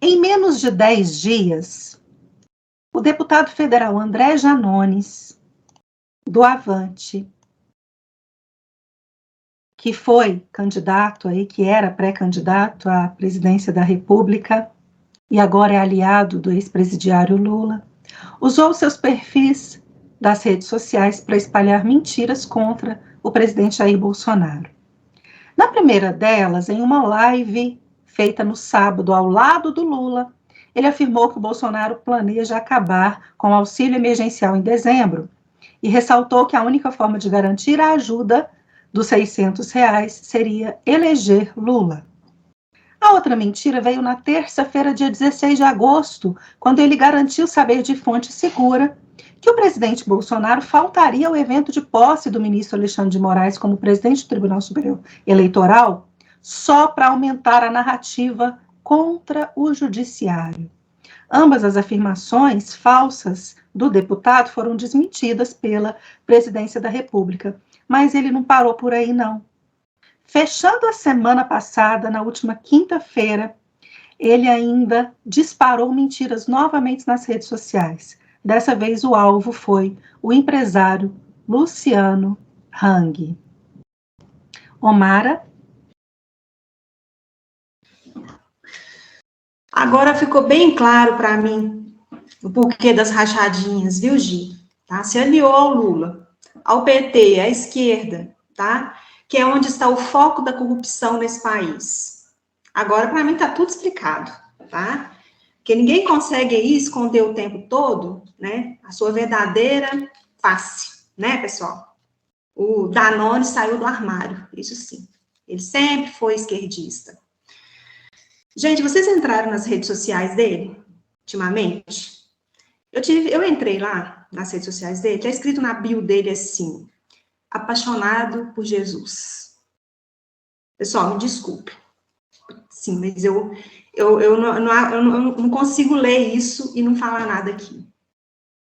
Em menos de 10 dias, o deputado federal André Janones, do Avante, que foi candidato aí, que era pré-candidato à presidência da República e agora é aliado do ex-presidiário Lula, usou seus perfis das redes sociais para espalhar mentiras contra o presidente Jair Bolsonaro. Na primeira delas, em uma live feita no sábado ao lado do Lula, ele afirmou que o Bolsonaro planeja acabar com o auxílio emergencial em dezembro e ressaltou que a única forma de garantir a ajuda dos R$ 600 seria eleger Lula. A outra mentira veio na terça-feira, dia 16 de agosto, quando ele garantiu saber de fonte segura que o presidente Bolsonaro faltaria ao evento de posse do ministro Alexandre de Moraes como presidente do Tribunal Superior Eleitoral só para aumentar a narrativa contra o judiciário. Ambas as afirmações falsas do deputado foram desmentidas pela presidência da República, mas ele não parou por aí, não. Fechando a semana passada, na última quinta-feira, ele ainda disparou mentiras novamente nas redes sociais. Dessa vez o alvo foi o empresário Luciano Hang. Omara? Agora ficou bem claro para mim o porquê das rachadinhas, viu, Gi? Tá? Se aliou ao Lula, ao PT, à esquerda, tá? Que é onde está o foco da corrupção nesse país. Agora, para mim, está tudo explicado, tá? Porque ninguém consegue aí esconder o tempo todo, né, a sua verdadeira face, né, pessoal? O Danone saiu do armário, isso sim. Ele sempre foi esquerdista. Gente, vocês entraram nas redes sociais dele, ultimamente? Eu entrei lá nas redes sociais dele, tá escrito na bio dele assim, apaixonado por Jesus. Pessoal, me desculpe. Sim, mas eu não consigo ler isso e não falar nada aqui,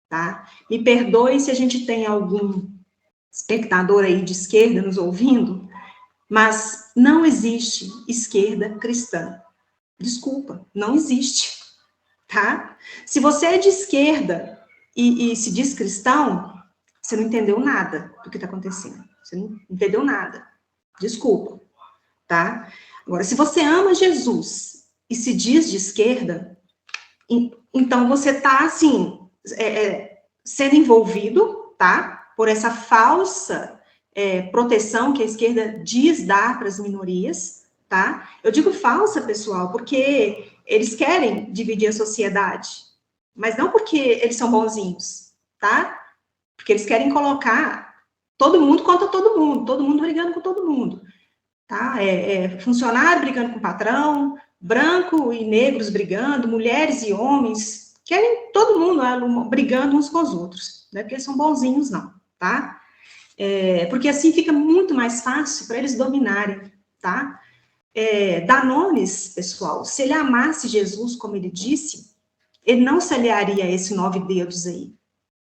tá? Me perdoe se a gente tem algum espectador aí de esquerda nos ouvindo, mas não existe esquerda cristã. Desculpa, não existe, tá? Se você é de esquerda e se diz cristão, você não entendeu nada do que está acontecendo. Você não entendeu nada. Desculpa, tá? Agora, se você ama Jesus e se diz de esquerda, então você está, assim, sendo envolvido, tá? Por essa falsa proteção que a esquerda diz dar para as minorias, tá? Eu digo falsa, pessoal, porque eles querem dividir a sociedade, mas não porque eles são bonzinhos, tá? Porque eles querem colocar todo mundo contra todo mundo brigando com todo mundo. Tá? Funcionário brigando com o patrão, branco e negros brigando, mulheres e homens, querem todo mundo brigando uns com os outros, não é porque eles são bonzinhos, não, tá? Porque assim fica muito mais fácil para eles dominarem, tá? Danones, pessoal, se ele amasse Jesus, como ele disse, ele não se aliaria a esse 9 dedos aí,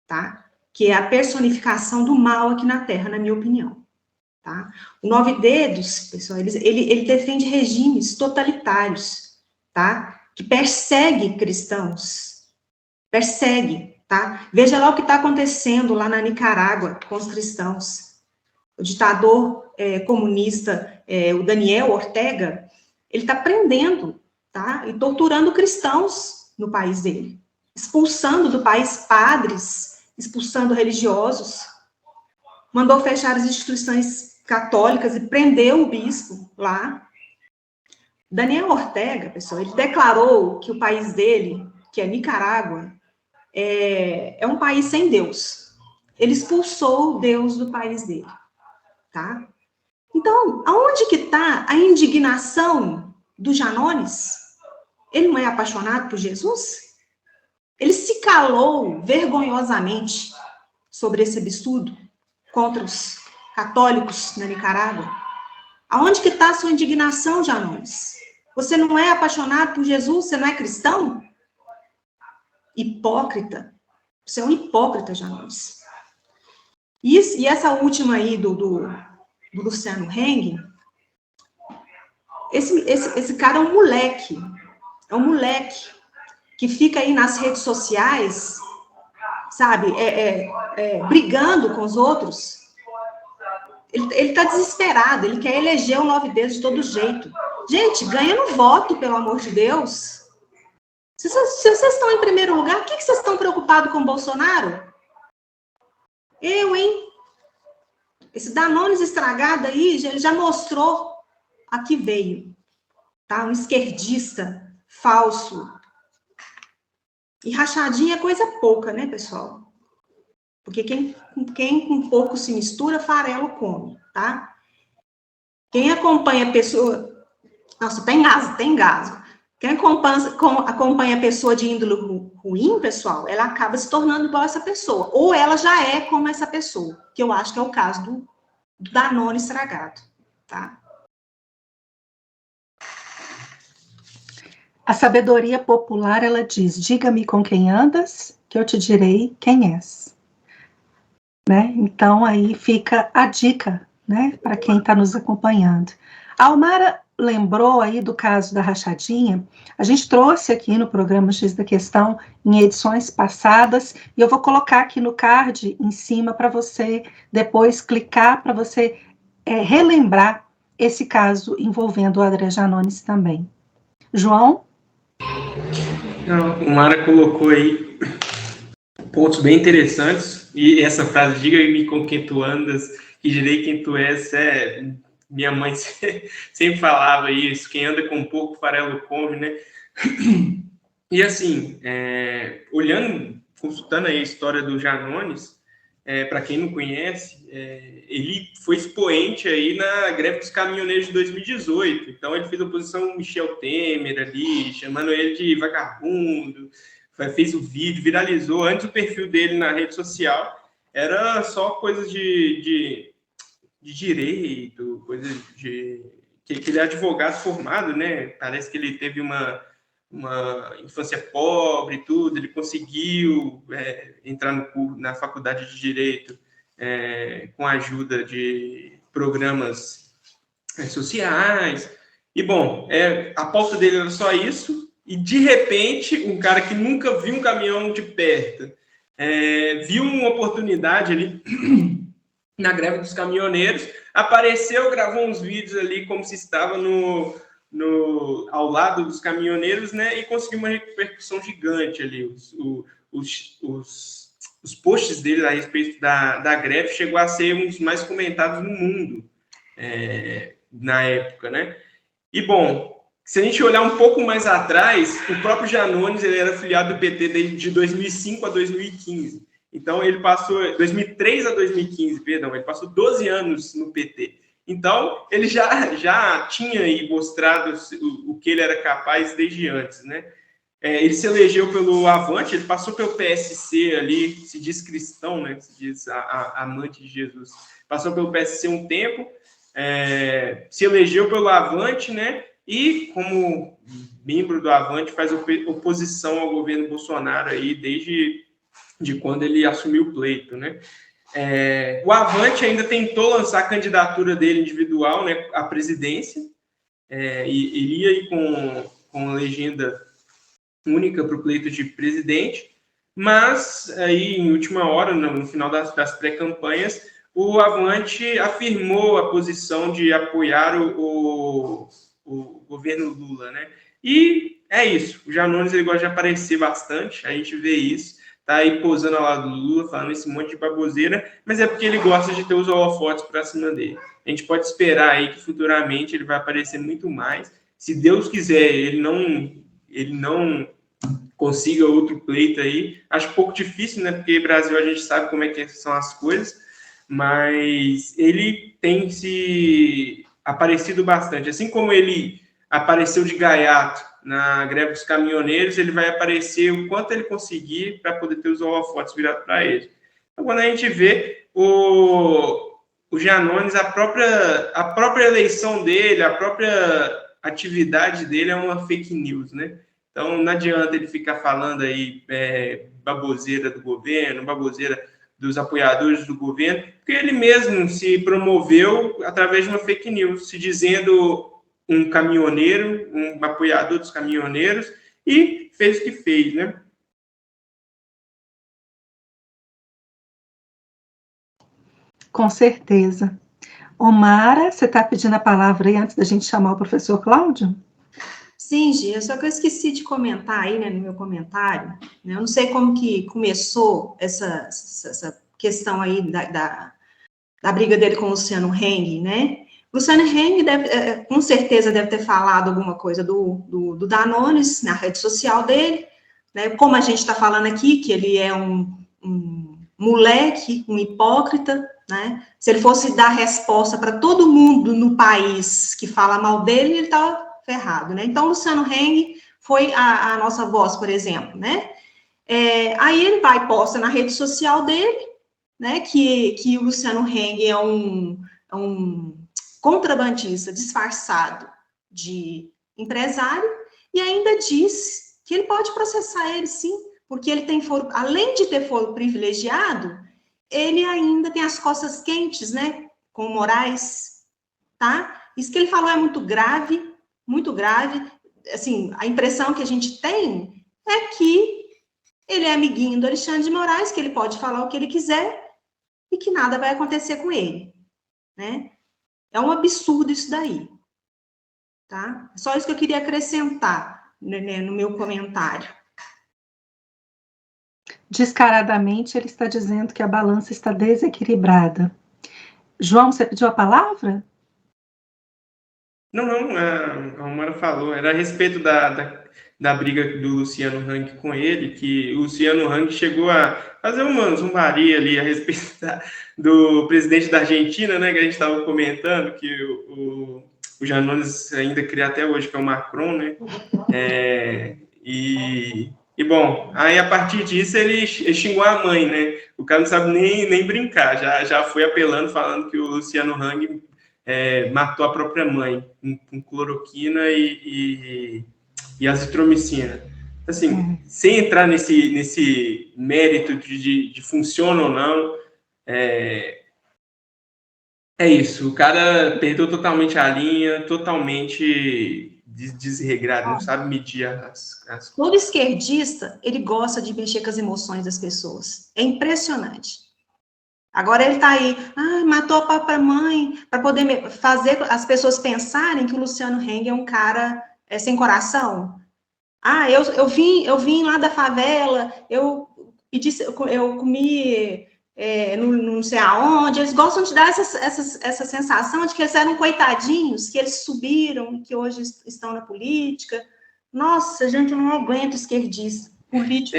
tá? Que é a personificação do mal aqui na Terra, na minha opinião. Tá? O 9 dedos, pessoal, ele defende regimes totalitários, tá? Que persegue cristãos, persegue, tá? Veja lá o que está acontecendo lá na Nicarágua com os cristãos. O ditador comunista, o Daniel Ortega, ele está prendendo, tá? E torturando cristãos no país dele, expulsando do país padres, expulsando religiosos, mandou fechar as instituições católicas e prendeu o bispo lá. Daniel Ortega, pessoal, ele declarou que o país dele, que é Nicarágua, é um país sem Deus. Ele expulsou o Deus do país dele, tá? Então, aonde que está a indignação do Janones? Ele não é apaixonado por Jesus? Ele se calou vergonhosamente sobre esse absurdo contra os católicos na Nicarágua. Aonde que está a sua indignação, Janones? Você não é apaixonado por Jesus? Você não é cristão? Hipócrita. Você é um hipócrita, Janones. E essa última aí do Luciano Heng, esse cara é um moleque. É um moleque que fica aí nas redes sociais, sabe, brigando com os outros. Ele tá desesperado, ele quer eleger o 9D de todo jeito. Gente, ganha no voto, pelo amor de Deus. Se vocês estão em primeiro lugar, o que vocês estão preocupados com o Bolsonaro? Eu, hein? Esse Danones estragado aí, ele já mostrou a que veio. Tá? Um esquerdista falso. E rachadinha é coisa pouca, né, pessoal? Porque quem com pouco se mistura, farelo come, tá? Quem acompanha a pessoa... Nossa, tem gaso. Quem acompanha a pessoa de índole ruim, pessoal, ela acaba se tornando igual a essa pessoa. Ou ela já é como essa pessoa, que eu acho que é o caso do Danone estragado, tá? A sabedoria popular, ela diz, diga-me com quem andas, que eu te direi quem és. Né? Então, aí fica a dica, né, para quem está nos acompanhando. A Almara lembrou aí do caso da rachadinha. A gente trouxe aqui no programa X da Questão, em edições passadas, e eu vou colocar aqui no card em cima para você depois clicar, para você relembrar esse caso envolvendo o André Janones também. João? Não, o Mara colocou aí pontos bem interessantes, e essa frase, diga-me com quem tu andas, que direi quem tu és, minha mãe sempre falava isso, quem anda com pouco farelo come, né? E assim, consultando aí a história do Janones, para quem não conhece, ele foi expoente aí na greve dos caminhoneiros de 2018, então ele fez oposição ao Michel Temer ali, chamando ele de vagabundo, fez o vídeo, viralizou. Antes o perfil dele na rede social era só coisas de direito, coisas que ele é advogado formado, né? Parece que ele teve uma infância pobre e tudo, ele conseguiu entrar na faculdade de Direito com a ajuda de programas sociais. E, bom, a pauta dele era só isso, e, de repente, um cara que nunca viu um caminhão de perto viu uma oportunidade ali na greve dos caminhoneiros, apareceu, gravou uns vídeos ali como se estava ao lado dos caminhoneiros, né, e conseguiu uma repercussão gigante ali. Os posts dele a respeito da greve chegou a ser um dos mais comentados no mundo na época, né? E, bom, se a gente olhar um pouco mais atrás, o próprio Janones, ele era filiado do PT de 2005 a 2015. Então, ele passou, 2003 a 2015, perdão, ele passou 12 anos no PT. Então, ele já tinha aí mostrado o que ele era capaz desde antes, né? Ele se elegeu pelo Avante, ele passou pelo PSC ali, se diz cristão, né? Se diz amante de Jesus. Passou pelo PSC um tempo, se elegeu pelo Avante, né? E, como membro do Avante, faz oposição ao governo Bolsonaro aí desde quando ele assumiu o pleito, né? O Avante ainda tentou lançar a candidatura dele individual, né, à presidência, e iria aí com legenda única para o pleito de presidente, mas aí, em última hora, no final das pré-campanhas, o Avante afirmou a posição de apoiar o governo Lula, né? E é isso, o Janones ele gosta de aparecer bastante, a gente vê isso, tá aí posando ao lado do Lula, falando esse monte de baboseira, mas é porque ele gosta de ter os holofotes para cima dele. A gente pode esperar aí que futuramente ele vai aparecer muito mais. Se Deus quiser, ele não consiga outro pleito aí. Acho pouco difícil, né? Porque Brasil a gente sabe como é que são as coisas, mas ele tem se aparecido bastante. Assim como ele apareceu de gaiato na greve dos caminhoneiros, ele vai aparecer o quanto ele conseguir para poder ter os holofotes virados para ele. Então, quando a gente vê o Janones, a própria eleição dele, a própria atividade dele é uma fake news, né? Então, não adianta ele ficar falando aí baboseira do governo, baboseira dos apoiadores do governo, porque ele mesmo se promoveu através de uma fake news, se dizendo um caminhoneiro, um apoiador dos caminhoneiros, e fez o que fez, né? Com certeza. Omara, você está pedindo a palavra aí antes da gente chamar o professor Cláudio? Sim, Gia, só que eu esqueci de comentar aí, né, no meu comentário, né, eu não sei como que começou essa questão aí da briga dele com o Luciano Heng, né? O Luciano Heng com certeza deve ter falado alguma coisa do Danones na rede social dele, né? Como a gente está falando aqui, que ele é um moleque, um hipócrita, né? Se ele fosse dar resposta para todo mundo no país que fala mal dele, ele estava ferrado, né? Então, o Luciano Heng foi a nossa voz, por exemplo, né? Aí ele vai e posta na rede social dele, né, que o Luciano Heng é um contrabandista disfarçado de empresário, e ainda diz que ele pode processar ele, sim, porque ele tem foro, além de ter foro privilegiado, ele ainda tem as costas quentes, né, com o Moraes, tá? Isso que ele falou é muito grave, assim, a impressão que a gente tem é que ele é amiguinho do Alexandre de Moraes, que ele pode falar o que ele quiser, e que nada vai acontecer com ele, né? É um absurdo isso daí, tá? Só isso que eu queria acrescentar, né, no meu comentário. Descaradamente, ele está dizendo que a balança está desequilibrada. João, você pediu a palavra? Não, a Omara falou, era a respeito da briga do Luciano Hang com ele, que o Luciano Hang chegou a fazer uma zombaria ali a respeito do presidente da Argentina, né, que a gente estava comentando, que o Janones ainda cria até hoje, que é o Macron, né, e bom, aí a partir disso ele xingou a mãe, né, o cara não sabe nem brincar, já foi apelando, falando que o Luciano Hang matou a própria mãe com cloroquina e azitromicina. Assim, sem entrar nesse mérito de funciona ou não, é isso. O cara perdeu totalmente a linha, totalmente desregrado, não sabe medir as coisas. Todo esquerdista, ele gosta de mexer com as emoções das pessoas. É impressionante. Agora ele está aí, matou a própria mãe, para poder fazer as pessoas pensarem que o Luciano Heng é um cara sem coração. Eu vim lá da favela, eu comi não sei aonde. Eles gostam de dar essa sensação de que eles eram coitadinhos, que eles subiram, que hoje estão na política. Nossa, gente, eu não aguento esquerdista. Político.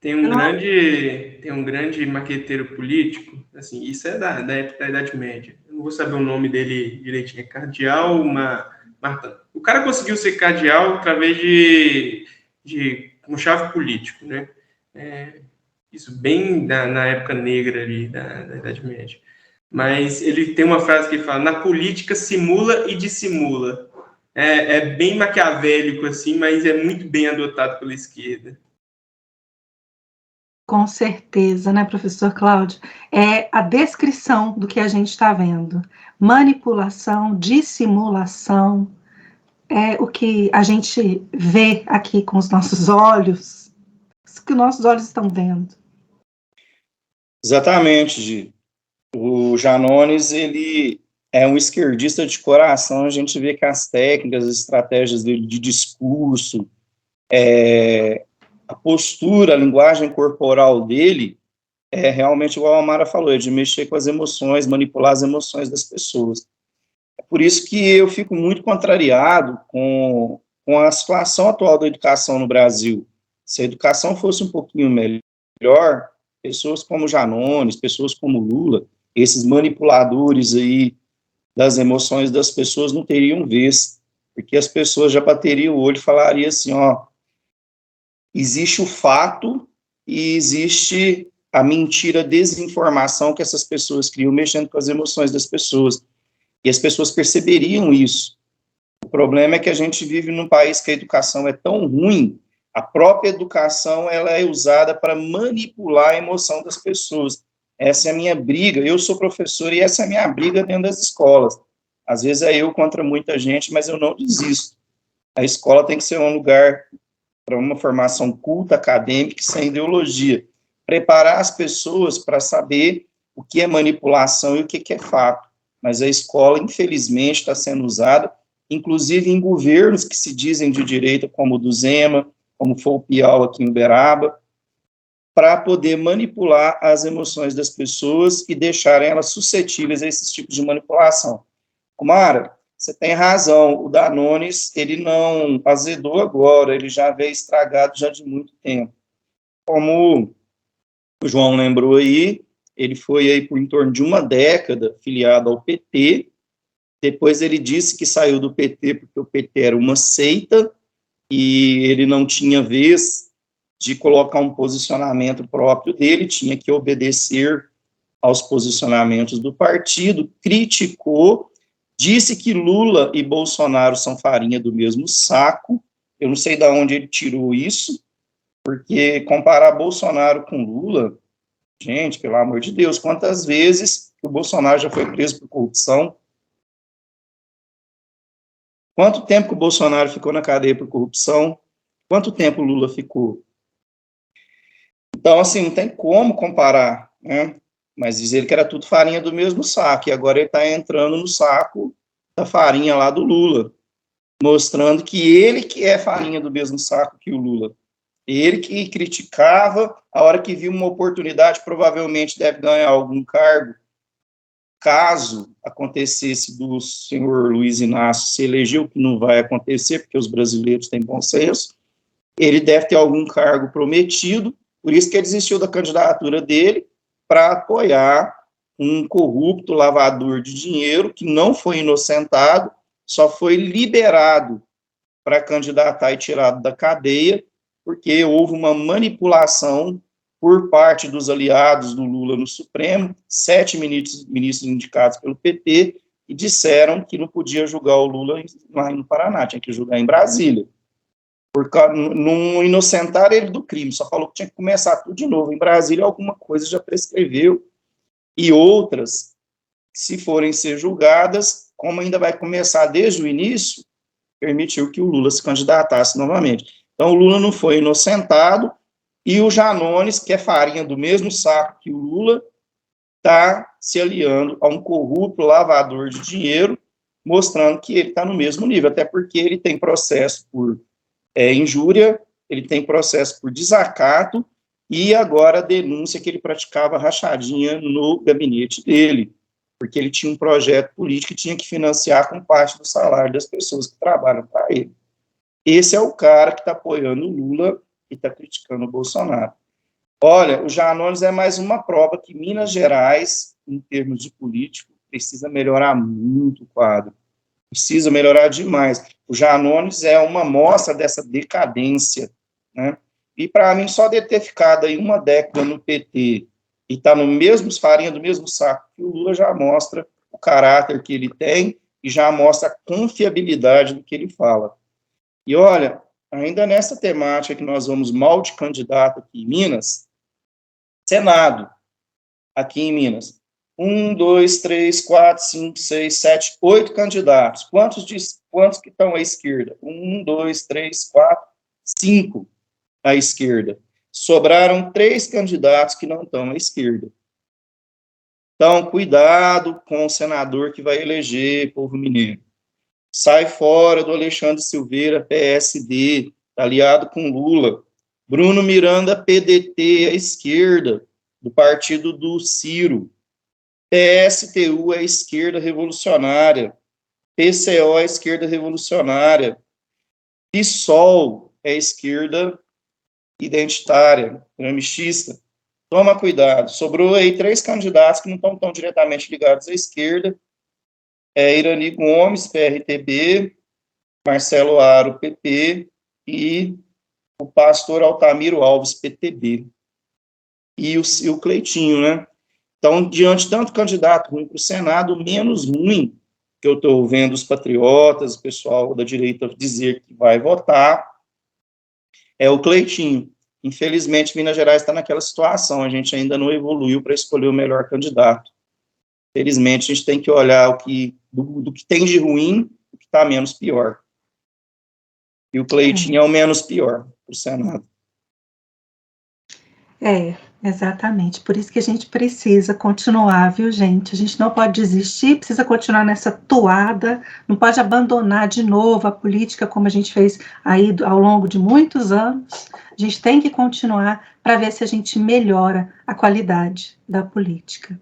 Tem um grande maqueteiro político, assim, isso é da época da Idade Média. Eu não vou saber o nome dele direitinho, é Cardeal Martin. O cara conseguiu ser cardeal através de um chave político, né? Isso bem na época negra ali da Idade Média. Mas ele tem uma frase que ele fala: na política simula e dissimula. É bem maquiavélico, assim, mas é muito bem adotado pela esquerda. Com certeza, né, professor Cláudio? É a descrição do que a gente está vendo. Manipulação, dissimulação, é o que a gente vê aqui com os nossos olhos, o que nossos olhos estão vendo. Exatamente, Gi. O Janones, ele é um esquerdista de coração. A gente vê que as técnicas, as estratégias dele de discurso, a postura, a linguagem corporal dele é realmente, igual a Amara falou, é de mexer com as emoções, manipular as emoções das pessoas. É por isso que eu fico muito contrariado com a situação atual da educação no Brasil. Se a educação fosse um pouquinho melhor, pessoas como Janones, pessoas como Lula, esses manipuladores aí das emoções das pessoas não teriam vez, porque as pessoas já bateriam o olho e falariam assim, existe o fato e existe a mentira, a desinformação que essas pessoas criam, mexendo com as emoções das pessoas. E as pessoas perceberiam isso. O problema é que a gente vive num país que a educação é tão ruim, a própria educação ela é usada para manipular a emoção das pessoas. Essa é a minha briga. Eu sou professor e essa é a minha briga dentro das escolas. Às vezes é eu contra muita gente, mas eu não desisto. A escola tem que ser um lugar para uma formação culta, acadêmica, sem ideologia. Preparar as pessoas para saber o que é manipulação e o que é fato. Mas a escola, infelizmente, está sendo usada, inclusive em governos que se dizem de direita, como o do Zema, como foi o Piau aqui em Uberaba, para poder manipular as emoções das pessoas e deixarem elas suscetíveis a esses tipos de manipulação. Kumara, você tem razão, o Danones, ele não azedou agora, ele já veio estragado já de muito tempo. Como o João lembrou aí, ele foi aí por em torno de uma década filiado ao PT, depois ele disse que saiu do PT porque o PT era uma seita e ele não tinha vez de colocar um posicionamento próprio dele, tinha que obedecer aos posicionamentos do partido, criticou, disse que Lula e Bolsonaro são farinha do mesmo saco. Eu não sei de onde ele tirou isso, porque comparar Bolsonaro com Lula, gente, pelo amor de Deus, quantas vezes o Bolsonaro já foi preso por corrupção? Quanto tempo que o Bolsonaro ficou na cadeia por corrupção? Quanto tempo o Lula ficou? Então, assim, não tem como comparar, né? Mas dizer que era tudo farinha do mesmo saco, e agora ele está entrando no saco da farinha lá do Lula, mostrando que ele que é farinha do mesmo saco que o Lula. Ele que criticava, a hora que viu uma oportunidade, provavelmente deve ganhar algum cargo, caso acontecesse do senhor Luiz Inácio se eleger, o que não vai acontecer, porque os brasileiros têm bom senso, ele deve ter algum cargo prometido, por isso que ele desistiu da candidatura dele, para apoiar um corrupto lavador de dinheiro, que não foi inocentado, só foi liberado para candidatar e tirado da cadeia, porque houve uma manipulação por parte dos aliados do Lula no Supremo, 7 ministros indicados pelo PT, e disseram que não podia julgar o Lula lá no Paraná, tinha que julgar em Brasília. Não inocentaram ele do crime, só falou que tinha que começar tudo de novo. Em Brasília, alguma coisa já prescreveu, e outras, se forem ser julgadas, como ainda vai começar desde o início, permitiu que o Lula se candidatasse novamente. Então, o Lula não foi inocentado, e o Janones, que é farinha do mesmo saco que o Lula, está se aliando a um corrupto lavador de dinheiro, mostrando que ele está no mesmo nível, até porque ele tem processo por injúria, ele tem processo por desacato, e agora a denúncia que ele praticava rachadinha no gabinete dele, porque ele tinha um projeto político que tinha que financiar com parte do salário das pessoas que trabalham para ele. Esse é o cara que está apoiando o Lula e está criticando o Bolsonaro. Olha, o Janones é mais uma prova que Minas Gerais, em termos de político, precisa melhorar muito o quadro. Precisa melhorar demais. O Janones é uma mostra dessa decadência, né? E para mim, só de ter ficado aí uma década no PT e estar no mesmo farinha do mesmo saco que o Lula, já mostra o caráter que ele tem e já mostra a confiabilidade do que ele fala. E olha, ainda nessa temática que nós vamos mal de candidato aqui em Minas, Senado, aqui em Minas, 1, 2, 3, 4, 5, 6, 7, 8 candidatos. Quantos que estão à esquerda? 1, 2, 3, 4, 5 à esquerda. Sobraram 3 candidatos que não estão à esquerda. Então, cuidado com o senador que vai eleger, povo mineiro. Sai fora do Alexandre Silveira, PSD, aliado com Lula. Bruno Miranda, PDT, à esquerda, do partido do Ciro. PSTU é a esquerda revolucionária, PCO é a esquerda revolucionária, PSOL é a esquerda identitária, gramscista. Toma cuidado, sobrou aí 3 candidatos que não estão tão diretamente ligados à esquerda, Irani Gomes, PRTB, Marcelo Aro, PP, e o pastor Altamiro Alves, PTB. E o Cleitinho, né? Então, diante de tanto candidato ruim para o Senado, menos ruim que eu estou vendo os patriotas, o pessoal da direita dizer que vai votar, é o Cleitinho. Infelizmente, Minas Gerais está naquela situação, a gente ainda não evoluiu para escolher o melhor candidato. Felizmente, a gente tem que olhar do que tem de ruim, o que está menos pior. E o Cleitinho é o menos pior para o Senado. Exatamente. Por isso que a gente precisa continuar, viu, gente? A gente não pode desistir, precisa continuar nessa toada, não pode abandonar de novo a política como a gente fez aí ao longo de muitos anos. A gente tem que continuar para ver se a gente melhora a qualidade da política.